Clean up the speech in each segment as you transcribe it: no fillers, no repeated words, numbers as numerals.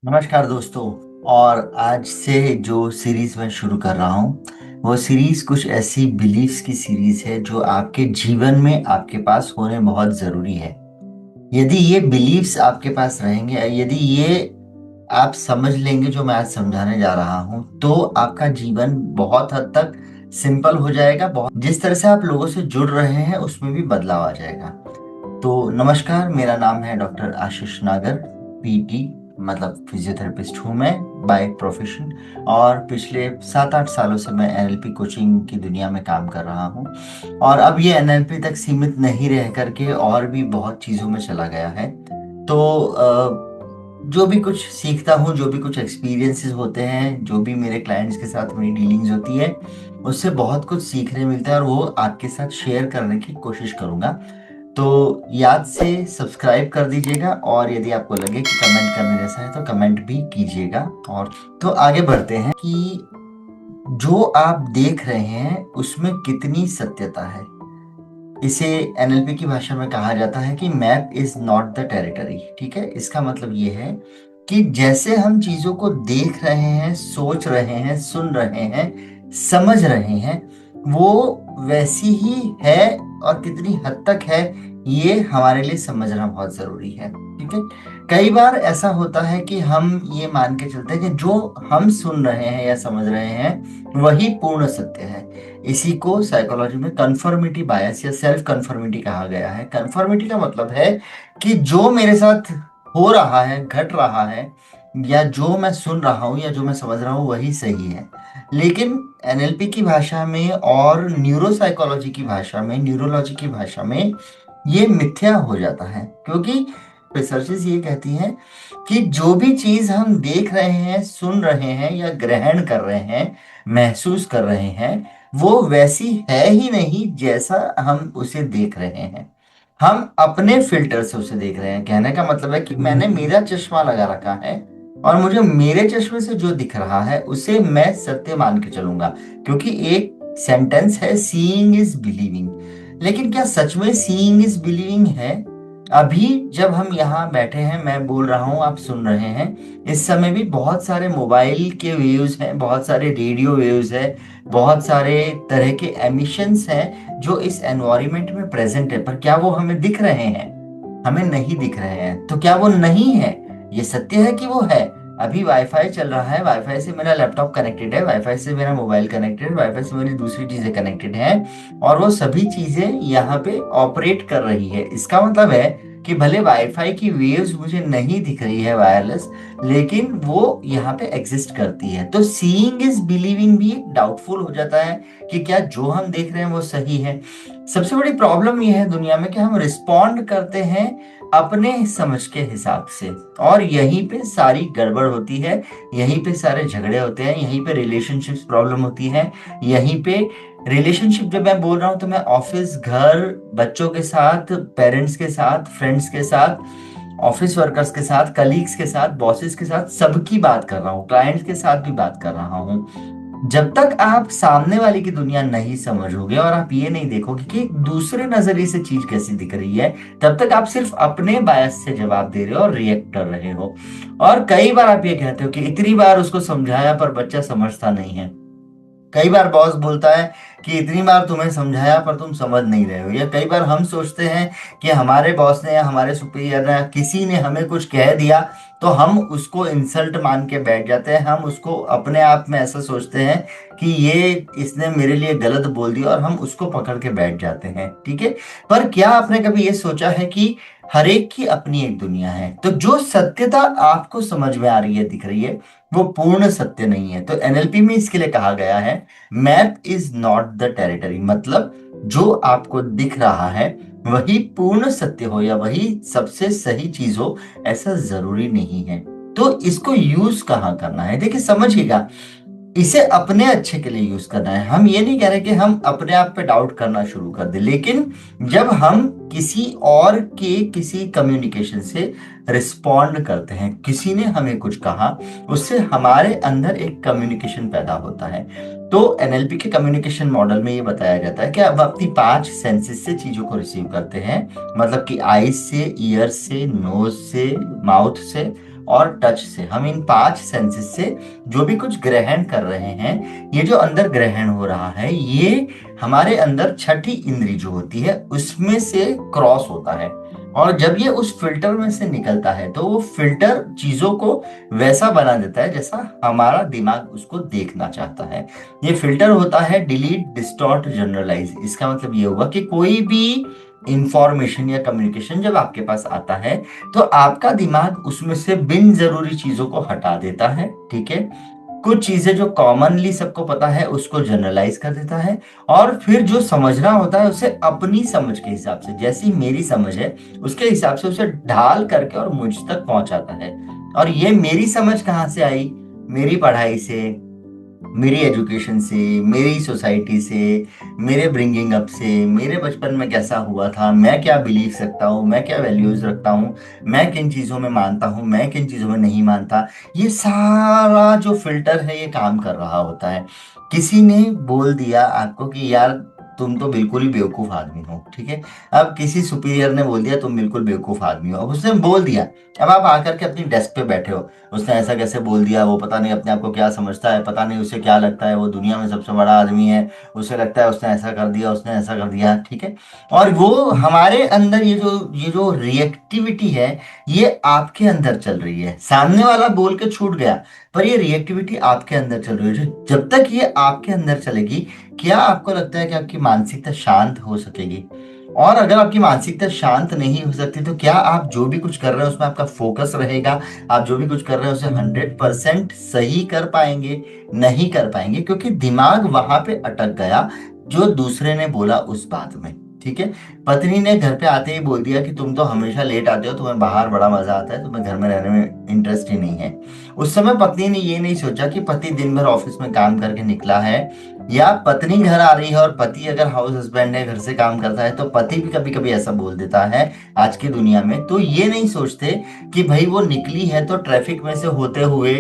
नमस्कार दोस्तों। और आज से जो सीरीज मैं शुरू कर रहा हूँ वो सीरीज कुछ ऐसी बिलीफ्स की सीरीज है जो आपके जीवन में आपके पास होने बहुत ज़रूरी है। यदि ये बिलीफ्स आपके पास रहेंगे, यदि ये आप समझ लेंगे जो मैं आज समझाने जा रहा हूँ, तो आपका जीवन बहुत हद तक सिंपल हो जाएगा। बहुत जिस तरह से आप लोगों से जुड़ रहे हैं उसमें भी बदलाव आ जाएगा। तो नमस्कार, मेरा नाम है डॉक्टर आशीष नागर, पीटी मतलब फिजियोथेरेपिस्ट हूँ मैं बाय प्रोफेशन। और पिछले 7-8 सालों से मैं एनएलपी कोचिंग की दुनिया में काम कर रहा हूँ। और अब ये एनएलपी तक सीमित नहीं रह करके और भी बहुत चीज़ों में चला गया है। तो जो भी कुछ सीखता हूँ, जो भी कुछ एक्सपीरियंसेस होते हैं, जो भी मेरे क्लाइंट्स के साथ मेरी डीलिंग्स होती है, उससे बहुत कुछ सीखने मिलता है और वो आपके साथ शेयर करने की कोशिश करूँगा। तो याद से सब्सक्राइब कर दीजिएगा और यदि आपको लगे कि कमेंट करने जैसा है तो कमेंट भी कीजिएगा। और तो आगे बढ़ते हैं कि जो आप देख रहे हैं उसमें कितनी सत्यता है। इसे एनएलपी की भाषा में कहा जाता है कि map is not the territory. ठीक है, इसका मतलब ये है कि जैसे हम चीजों को देख रहे हैं, सोच रहे हैं, सुन रहे हैं, समझ रहे हैं, वो वैसी ही है। और कितनी हद तक है ये हमारे लिए समझना बहुत जरूरी है। ठीक है, कई बार ऐसा होता है कि हम ये मान के चलते हैं कि जो हम सुन रहे हैं या समझ रहे हैं वही पूर्ण सत्य है। इसी को साइकोलॉजी में कंफर्मिटी बायस या सेल्फ कंफर्मिटी कहा गया है। कंफर्मिटी का मतलब है कि जो मेरे साथ हो रहा है, घट रहा है, या जो मैं सुन रहा हूँ या जो मैं समझ रहा हूँ वही सही है। लेकिन एनएलपी की भाषा में और न्यूरोसाइकोलॉजी की भाषा में, न्यूरोलॉजी की भाषा में ये मिथ्या हो जाता है। क्योंकि रिसर्चेस ये कहती हैं कि जो भी चीज हम देख रहे हैं, सुन रहे हैं या ग्रहण कर रहे हैं, महसूस कर रहे हैं, वो वैसी है ही नहीं जैसा हम उसे देख रहे हैं। हम अपने फिल्टर से उसे देख रहे हैं। कहने का मतलब है कि मैंने मेरा चश्मा लगा रखा है और मुझे मेरे चश्मे से जो दिख रहा है उसे मैं सत्य मान के चलूंगा। क्योंकि एक सेंटेंस है, सीइंग इज बिलीविंग। लेकिन क्या सच में सीइंग इज बिलीविंग है? अभी जब हम यहाँ बैठे हैं, मैं बोल रहा हूँ, आप सुन रहे हैं, इस समय भी बहुत सारे मोबाइल के वेव्स हैं, बहुत सारे रेडियो वेव्स है, बहुत सारे तरह के एमिशंस हैं जो इस एनवायरनमेंट में प्रेजेंट है। पर क्या वो हमें दिख रहे हैं? हमें नहीं दिख रहे हैं। तो क्या वो नहीं है? ये सत्य है कि वो है। अभी वाईफाई चल रहा है, वाईफाई से मेरा लैपटॉप कनेक्टेड है, वाईफाई से मेरा मोबाइल कनेक्टेड है, वाईफाई से मेरी दूसरी चीजें कनेक्टेड हैं, और वो सभी चीजें यहाँ पे ऑपरेट कर रही है। इसका मतलब है कि भले वाईफाई की वेव्स मुझे नहीं दिख रही है वायरलेस, लेकिन वो यहाँ पे एग्जिस्ट करती है। तो सीइंग इज बिलीविंग भी डाउटफुल हो जाता है कि क्या जो हम देख रहे हैं वो सही है। सबसे बड़ी प्रॉब्लम यह है दुनिया में कि हम रिस्पॉन्ड करते हैं अपने समझ के हिसाब से, और यहीं पे सारी गड़बड़ होती है, यहीं पे सारे झगड़े होते हैं, यहीं पे रिलेशनशिप्स प्रॉब्लम होती है। यहीं पे रिलेशनशिप, जब मैं बोल रहा हूँ तो मैं ऑफिस, घर, बच्चों के साथ, पेरेंट्स के साथ, फ्रेंड्स के साथ, ऑफिस वर्कर्स के साथ, कलीग्स के साथ, बॉसेस के साथ, सबकी बात कर रहा हूँ, क्लाइंट्स के साथ भी बात कर रहा हूँ। जब तक आप सामने वाले की दुनिया नहीं समझोगे और आप ये नहीं देखोगे कि एक दूसरे नजरिए से चीज कैसी दिख रही है, तब तक आप सिर्फ अपने बायस से जवाब दे रहे हो और रिएक्ट कर रहे हो। और कई बार आप ये कहते हो कि इतनी बार उसको समझाया पर बच्चा समझता नहीं है। कई बार बॉस बोलता है कि इतनी बार तुम्हें समझाया पर तुम समझ नहीं रहे हो। या कई बार हम सोचते हैं कि हमारे बॉस ने या हमारे सुपीरियर ने या किसी ने हमें कुछ कह दिया, तो हम उसको इंसल्ट मान के बैठ जाते हैं। हम उसको अपने आप में ऐसा सोचते हैं कि ये इसने मेरे लिए गलत बोल दिया, और हम उसको पकड़ के बैठ जाते हैं। ठीक है, पर क्या आपने कभी ये सोचा है कि हर एक की अपनी एक दुनिया है? तो जो सत्यता आपको समझ में आ रही है, दिख रही है, वो पूर्ण सत्य नहीं है। तो एनएलपी में इसके लिए कहा गया है, map is not the territory. मतलब जो आपको दिख रहा है वही पूर्ण सत्य हो या वही सबसे सही चीज हो, ऐसा जरूरी नहीं है। तो इसको यूज कहाँ करना है, देखिए समझिएगा, इसे अपने अच्छे के लिए यूज करना है। हम ये नहीं कह रहे कि हम अपने आप पे डाउट करना शुरू कर दे, लेकिन जब हम किसी और के किसी कम्युनिकेशन से रिस्पॉन्ड करते हैं, किसी ने हमें कुछ कहा, उससे हमारे अंदर एक कम्युनिकेशन पैदा होता है। तो एनएलपी के कम्युनिकेशन मॉडल में ये बताया जाता है कि अब अपनी 5 सेंसेस से चीजों को रिसीव करते हैं। मतलब कि आईज से, ईयर से, नोज से, माउथ से, और टच से, हम इन 5 सेंसेस से जो भी कुछ ग्रहण कर रहे हैं, ये जो अंदर ग्रहण हो रहा है, ये हमारे अंदर छठी इंद्री जो होती है उसमें से क्रॉस होता है। और जब ये उस फिल्टर में से निकलता है तो वो फिल्टर चीजों को वैसा बना देता है जैसा हमारा दिमाग उसको देखना चाहता है। ये फिल्टर होता है डिलीट, डिस्टॉर्ट, जनरलाइज। इसका मतलब ये हुआ कि कोई भी इंफॉर्मेशन या कम्युनिकेशन जब आपके पास आता है तो आपका दिमाग उसमें से बिन जरूरी चीजों को हटा देता है, ठीक है। कुछ चीजें जो कॉमनली सबको पता है उसको जनरलाइज कर देता है, और फिर जो समझना होता है उसे अपनी समझ के हिसाब से, जैसी मेरी समझ है उसके हिसाब से उसे ढाल करके और मुझ तक पहुंचाता है। और ये मेरी समझ कहाँ से आई? मेरी पढ़ाई से, मेरी एजुकेशन से, मेरी सोसाइटी से, मेरे ब्रिंगिंग अप से, मेरे बचपन में कैसा हुआ था, मैं क्या बिलीव रखता हूँ, मैं क्या वैल्यूज रखता हूँ, मैं किन चीज़ों में मानता हूँ, मैं किन चीज़ों में नहीं मानता। ये सारा जो फिल्टर है ये काम कर रहा होता है। किसी ने बोल दिया आपको कि यार तुम तो बिल्कुल ही बेवकूफ़ आदमी हो, ठीक है। अब किसी सुपीरियर ने बोल दिया तुम बिल्कुल बेवकूफ़ आदमी हो, अब उसने बोल दिया। अब आप आकर के अपनी डेस्क पे बैठे हो, उसने ऐसा कैसे बोल दिया, वो पता नहीं अपने आप को क्या समझता है, पता नहीं उसे क्या लगता है, वो दुनिया में सबसे बड़ा आदमी है, उसे लगता है उसने ऐसा कर दिया, उसने ऐसा कर दिया, ठीक है। और वो हमारे अंदर ये जो रिएक्टिविटी है ये आपके अंदर चल रही है। सामने वाला बोल के छूट गया, पर ये रिएक्टिविटी आपके अंदर चल रही है। जब तक ये आपके अंदर चलेगी, क्या आपको लगता है कि आपकी मानसिकता शांत हो सकेगी? और अगर आपकी मानसिकता शांत नहीं हो सकती तो क्या आप जो भी कुछ कर रहे हैं उसमें आपका फोकस रहेगा? आप जो भी कुछ कर रहे हैं उसे 100% सही कर पाएंगे? नहीं कर पाएंगे, क्योंकि दिमाग वहां पे अटक गया जो दूसरे ने बोला उस बात में, ठीक है। पत्नी ने घर पे आते ही बोल दिया कि तुम तो हमेशा लेट आते हो, तुम्हें बाहर बड़ा मजा आता है, तुम्हें घर में रहने में इंटरेस्ट ही नहीं है। उस समय पत्नी ने ये नहीं सोचा कि पति दिन भर ऑफिस में काम करके निकला है, या पत्नी घर आ रही है और पति अगर हाउस हस्बैंड है, घर से काम करता है, तो पति भी कभी कभी ऐसा बोल देता है आज की दुनिया में। तो ये नहीं सोचते कि भाई वो निकली है तो ट्रैफिक में से होते हुए,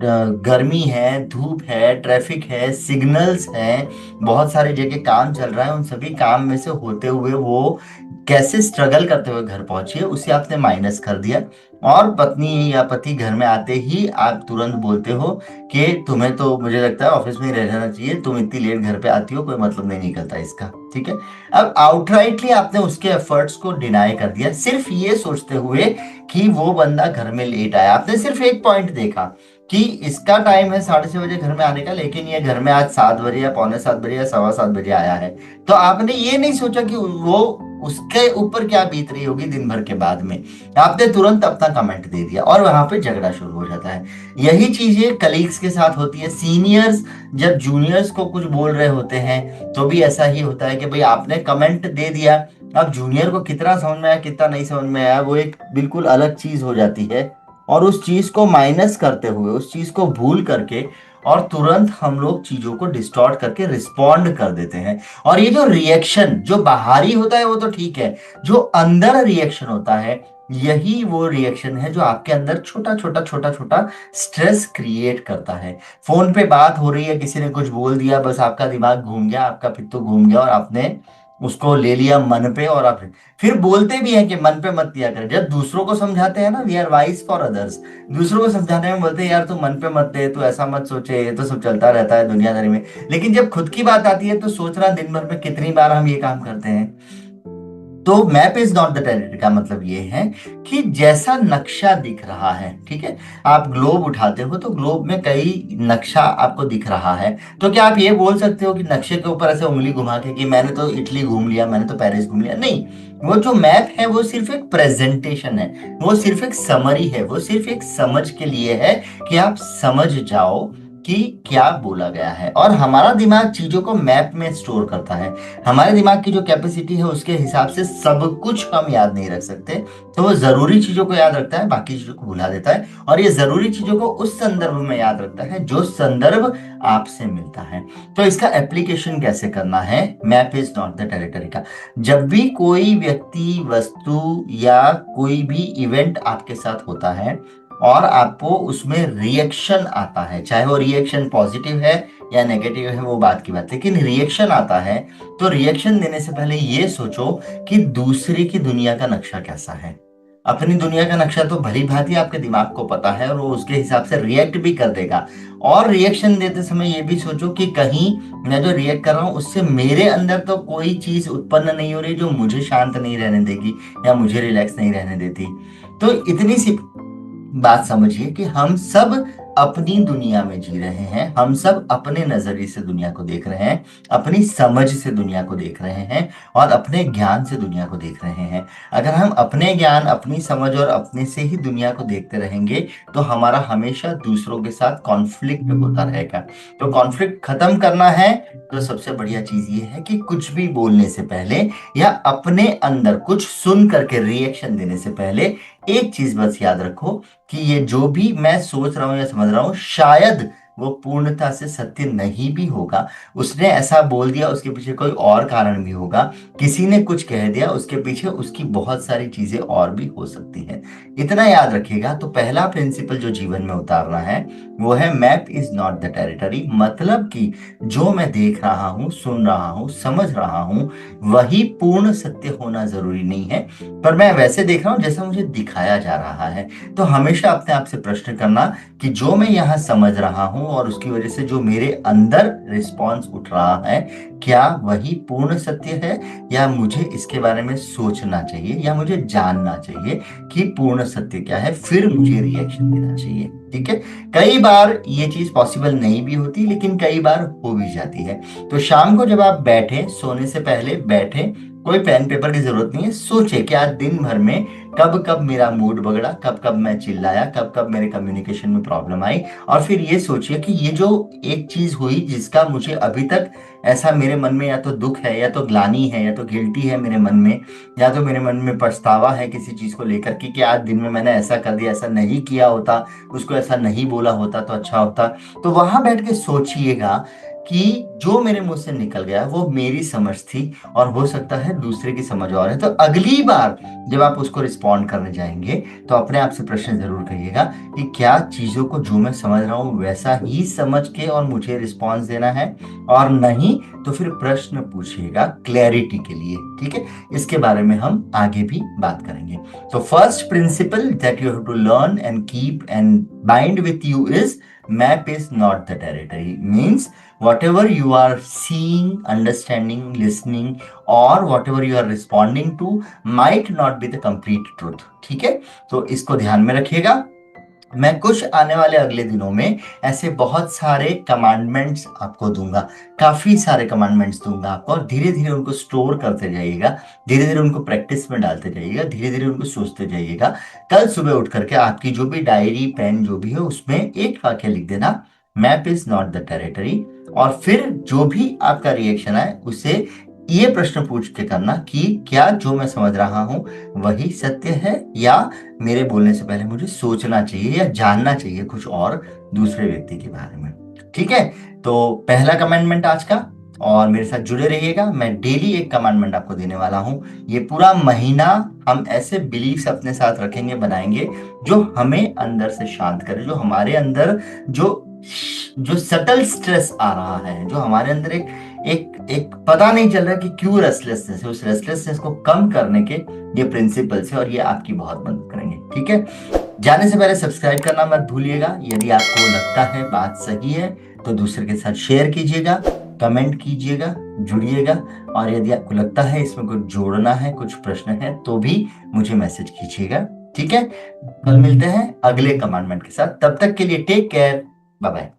गर्मी है, धूप है, ट्रैफिक है, सिग्नल्स हैं, बहुत सारी जगह काम चल रहा है, उन सभी काम में से होते हुए वो कैसे स्ट्रगल करते हुए घर पहुंची है उसे आपने माइनस कर दिया। और पत्नी या पति घर में आते ही आप तुरंत बोलते हो कि तुम्हें तो मुझे लगता है ऑफिस में ही रह जाना चाहिए, तुम इतनी लेट घर पे आती हो, कोई मतलब नहीं निकलता इसका, ठीक है। अब आउटराइटली आपने उसके एफर्ट्स को डिनाई कर दिया, सिर्फ ये सोचते हुए कि वो बंदा घर में लेट आया। आपने सिर्फ एक पॉइंट देखा कि इसका टाइम है 6:30 बजे घर में आने का, लेकिन ये घर में आज 7 बजे या पौने 7 बजे या 7:15 आया है। तो आपने ये नहीं सोचा कि वो उसके ऊपर क्या बीत रही होगी दिन भर के बाद में। आपने तुरंत अपना कमेंट दे दिया और वहां पे झगड़ा शुरू हो जाता है। यही चीजें कलीग्स के साथ होती है। सीनियर्स जब जूनियर्स को कुछ बोल रहे होते हैं तो भी ऐसा ही होता है कि भाई आपने कमेंट दे दिया, अब जूनियर को कितना समझ में आया कितना नहीं समझ में आया वो एक बिल्कुल अलग चीज हो जाती है। और उस चीज को माइनस करते हुए, उस चीज को भूल करके, और तुरंत हम लोग चीजों को डिस्टॉर्ट करके रिस्पॉन्ड कर देते हैं। और ये जो रिएक्शन जो बाहरी होता है वो तो ठीक है, जो अंदर रिएक्शन होता है यही वो रिएक्शन है जो आपके अंदर छोटा छोटा छोटा छोटा स्ट्रेस क्रिएट करता है। फोन पे बात हो रही है, किसी ने कुछ बोल दिया, बस आपका दिमाग घूम गया, आपका पित्तू घूम गया और आपने उसको ले लिया मन पे। और आप फिर बोलते भी हैं कि मन पे मत लिया कर। जब दूसरों को समझाते हैं ना, we are wise for others, दूसरों को समझाने में बोलते हैं यार तू मन पे मत ले, तू ऐसा मत सोचे, ये तो सब चलता रहता है दुनियादारी में। लेकिन जब खुद की बात आती है तो सोचना दिन भर में कितनी बार हम ये काम करते हैं। तो map is not the territory का मतलब ये है कि जैसा नक्शा दिख रहा है, ठीक है। आप ग्लोब उठाते हो तो ग्लोब में कई नक्शा आपको दिख रहा है, तो क्या आप ये बोल सकते हो कि नक्शे के ऊपर ऐसे उंगली घुमा के कि मैंने तो इटली घूम लिया, मैंने तो पेरिस घूम लिया? नहीं, वो जो मैप है वो सिर्फ एक प्रेजेंटेशन है, वो सिर्फ एक समरी है, वो सिर्फ एक समझ के लिए है कि आप समझ जाओ कि क्या बोला गया है। और हमारा दिमाग चीजों को मैप में स्टोर करता है। हमारे दिमाग की जो कैपेसिटी है उसके हिसाब से सब कुछ हम याद नहीं रख सकते, तो वो जरूरी चीजों को याद रखता है, बाकी चीजों को भुला देता है। और ये जरूरी चीजों को उस संदर्भ में याद रखता है जो संदर्भ आपसे मिलता है। तो इसका एप्लीकेशन कैसे करना है map is not the territory का? जब भी कोई व्यक्ति, वस्तु या कोई भी इवेंट आपके साथ होता है और आपको उसमें रिएक्शन आता है, चाहे वो रिएक्शन पॉजिटिव है या नेगेटिव है वो बात की बात, लेकिन रिएक्शन आता है, तो रिएक्शन देने से पहले ये सोचो कि दूसरे की दुनिया का नक्शा कैसा है। अपनी दुनिया का नक्शा तो भली भांति आपके दिमाग को पता है, और वो उसके हिसाब से रिएक्ट भी कर देगा। और रिएक्शन देते समय ये भी सोचो कि कहीं मैं जो रिएक्ट कर रहा हूँ उससे मेरे अंदर तो कोई चीज उत्पन्न नहीं हो रही जो मुझे शांत नहीं रहने देगी या मुझे रिलैक्स नहीं रहने देती। तो इतनी सी बात समझिए कि हम सब अपनी दुनिया में जी रहे हैं, हम सब अपने नजरिए से दुनिया को देख रहे हैं, अपनी समझ से दुनिया को देख रहे हैं, और अपने ज्ञान से दुनिया को देख रहे हैं। अगर हम अपने ज्ञान, अपनी समझ और अपने से ही दुनिया को देखते रहेंगे तो हमारा हमेशा दूसरों के साथ कॉन्फ्लिक्ट होता रहेगा। तो कॉन्फ्लिक्ट खत्म करना है तो सबसे बढ़िया चीज ये है कि कुछ भी बोलने से पहले या अपने अंदर कुछ सुन करके रिएक्शन देने से पहले एक चीज बस याद रखो कि ये जो भी मैं सोच रहा हूं या समझ रहा हूं शायद वो पूर्णता से सत्य नहीं भी होगा। उसने ऐसा बोल दिया, उसके पीछे कोई और कारण भी होगा। किसी ने कुछ कह दिया, उसके पीछे उसकी बहुत सारी चीजें और भी हो सकती हैं। इतना याद रखिएगा। तो पहला प्रिंसिपल जो जीवन में उतारना है वो है map is not the territory. मतलब कि जो मैं देख रहा हूं, सुन रहा हूं, समझ रहा हूं, वही पूर्ण सत्य होना जरूरी नहीं है, पर मैं वैसे देख रहा हूं जैसा मुझे दिखाया जा रहा है। तो हमेशा अपने आप से प्रश्न करना कि जो मैं यहाँ समझ रहा हूं और उसकी वजह से जो मेरे अंदर रिस्पॉन्स उठ रहा है, क्या वही पूर्ण सत्य है, या मुझे इसके बारे में सोचना चाहिए या मुझे जानना चाहिए कि पूर्ण सत्य क्या है, फिर मुझे रिएक्शन देना चाहिए। ठीक है। कई बार ये चीज पॉसिबल नहीं भी होती, लेकिन कई बार हो भी जाती है। तो शाम को जब आप बैठे, सोने से पहले बैठे, कोई पेन पेपर की जरूरत नहीं है, सोचे कि आज दिन भर में कब कब मेरा मूड बगड़ा, कब कब मैं चिल्लाया, कब कब मेरे कम्युनिकेशन में प्रॉब्लम आई। और फिर ये सोचिए कि ये जो एक चीज हुई जिसका मुझे अभी तक ऐसा मेरे मन में या तो दुख है, या तो ग्लानि है, या तो गिल्टी है मेरे मन में, या तो मेरे मन में पछतावा है किसी चीज को लेकर के कि आज दिन में मैंने ऐसा कर दिया, ऐसा नहीं किया होता, उसको ऐसा नहीं बोला होता तो अच्छा होता। तो वहां बैठ के सोचिएगा कि जो मेरे मुंह से निकल गया वो मेरी समझ थी, और हो सकता है दूसरे की समझ और है। तो अगली बार जब आप उसको रिस्पॉन्ड करने जाएंगे तो अपने आप से प्रश्न जरूर करिएगा कि क्या चीजों को जो मैं समझ रहा हूं वैसा ही समझ के और मुझे रिस्पॉन्स देना है, और नहीं तो फिर प्रश्न पूछिएगा क्लैरिटी के लिए। ठीक है। इसके बारे में हम आगे भी बात करेंगे। तो first principle that you have to learn and keep and bind with you is map is not the territory। means whatever you are seeing, understanding, listening, or whatever you are responding to might not be the complete truth। ठीक है। तो इसको ध्यान में रखिएगा। मैं कुछ आने वाले अगले दिनों में ऐसे बहुत सारे कमांडमेंट्स आपको दूंगा, काफी सारे कमांडमेंट्स दूंगा आपको, और धीरे धीरे उनको स्टोर करते जाइएगा, धीरे धीरे उनको प्रैक्टिस में डालते जाइएगा, धीरे धीरे उनको सोचते जाइएगा। कल सुबह उठ करके आपकी जो भी डायरी पेन जो भी है उसमें एक वाक्य लिख देना, map is not the territory. और फिर जो भी आपका रिएक्शन आए उसे ये प्रश्न पूछ के करना कि क्या जो मैं समझ रहा हूं वही सत्य है, या मेरे बोलने से पहले मुझे सोचना चाहिए या जानना चाहिए कुछ और दूसरे व्यक्ति के बारे में। ठीक है। तो पहला कमेंटमेंट आज का, और मेरे साथ जुड़े रहिएगा। मैं डेली एक कमांडमेंट आपको देने वाला हूं। ये पूरा महीना हम ऐसे बिलीफ्स अपने साथ रखेंगे, बनाएंगे जो हमें अंदर से शांत करे, जो हमारे अंदर जो जो सटल स्ट्रेस आ रहा है, जो हमारे अंदर एक एक एक पता नहीं चल रहा कि क्यों रेस्टलेसनेस है, उस रेस्टलेसनेस को कम करने के ये प्रिंसिपल्स है, और ये आपकी बहुत मदद करेंगे। ठीक है। जाने से पहले सब्सक्राइब करना मत भूलिएगा। यदि आपको लगता है बात सही है तो दूसरे के साथ शेयर कीजिएगा, कमेंट कीजिएगा, जुड़िएगा। और यदि आपको लगता है इसमें कुछ जोड़ना है, कुछ प्रश्न है, तो भी मुझे मैसेज कीजिएगा। ठीक है। कल मिलते हैं अगले कमांडमेंट के साथ। तब तक के लिए टेक केयर, बाय बाय।